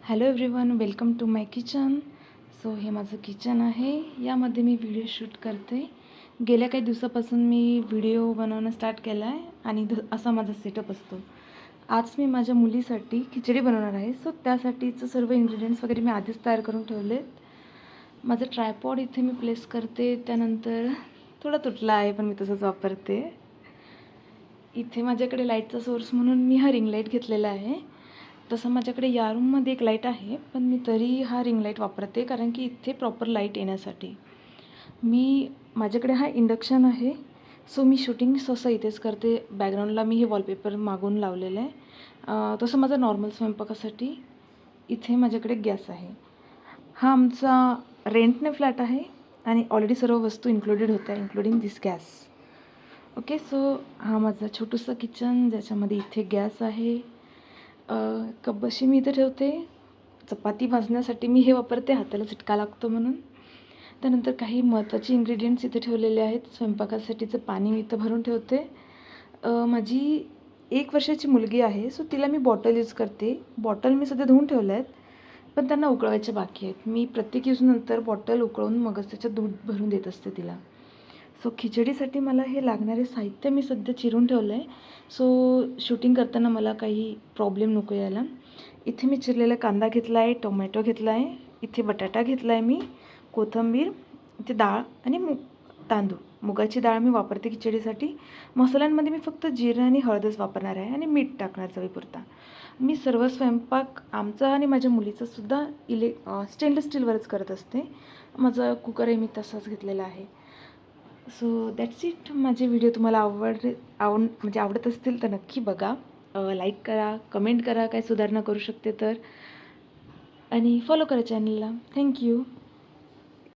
Hello everyone, welcome to my kitchen. So हे माझं kitchen आहे. यामध्ये मी व्हिडिओ शूट करते. गेल्या काही दिवसापासून मी व्हिडिओ बनवणं स्टार्ट केलं आहे आणि असा माझा सेटअप असतो. आज मी माझ्या मुलीसाठी खिचडी बनवणार आहे. सो त्यासाठीचं सर्व इन्ग्रेडियंट्स वगैरे मी आधीच तयार करून ठेवलेत. माझं ट्रायपॉड इथे मी प्लेस करते. त्यानंतर थोडा तुटला आहे पण मी तसंच वापरते. इथे माझ्याकडे लाईटचा सोर्स म्हणून मी हा रिंग लाईट घेतलेला आहे. तसं माझ्याकडे या रूममध्ये एक लाईट आहे, पण मी तरी हा रिंग लाईट वापरते कारण की इथे प्रॉपर लाईट येण्यासाठी. माझ्याकडे हा इंडक्शन आहे. सो मी शूटिंग सहसा इथेच करते. बॅकग्राऊंडला मी हे वॉलपेपर मागून लावलेलं आहे. तसं माझं नॉर्मल स्वयंपाकासाठी इथे माझ्याकडे गॅस आहे. हा आमचा रेंटने फ्लॅट आहे आणि ऑलरेडी सर्व वस्तू इन्क्लुडेड होत्या, इन्क्लुडिंग दिस गॅस. ओके, सो हा माझा छोटंसं किचन ज्याच्यामध्ये इथे गॅस आहे. कपबशी मी इथे ठेवते. चपाती भाजण्यासाठी मी हे वापरते, हाताला चिटका लागतो म्हणून. त्यानंतर काही महत्त्वाचे इन्ग्रेडियंट्स इथे ठेवलेले आहेत. स्वयंपाकासाठीचं पाणी मी इथं भरून ठेवते. माझी 1 वर्षाची मुलगी आहे, सो तिला मी बॉटल यूज करते. बॉटल मी सध्या धुवून ठेवल्या आहेत, पण त्यांना उकळवायचे बाकी आहेत. मी प्रत्येक यूजनंतर बॉटल उकळवून मगच त्याच्यात दूध भरून देत असते तिला. सो खिचडीसाठी मला हे लागणारे साहित्य मी सध्या चिरून ठेवलं आहे. सो शूटिंग करताना मला काही प्रॉब्लेम नको यायला. इथे मी चिरलेला कांदा घेतला आहे, टोमॅटो घेतला आहे, इथे बटाटा घेतला आहे मी, कोथिंबीर, इथे डाळ आणि तांदूळ. मुगाची डाळ मी वापरते खिचडीसाठी. मसाल्यांमध्ये मी फक्त जिरं आणि हळदच वापरणार आहे आणि मीठ टाकणार चवीपुरता. मी सर्व स्वयंपाक आमचा आणि माझ्या मुलीचासुद्धा स्टेनलेस स्टीलवरच करत असते. माझा कुकरही मी तसाच घेतलेला आहे. So that's it. माझे व्हिडिओ तुम्हाला आवडत असतील तर नक्की बघा. लाईक करा, कमेंट करा, काय सुधारणा करू शकते तर, आणि फॉलो करा चॅनलला. थँक्यू.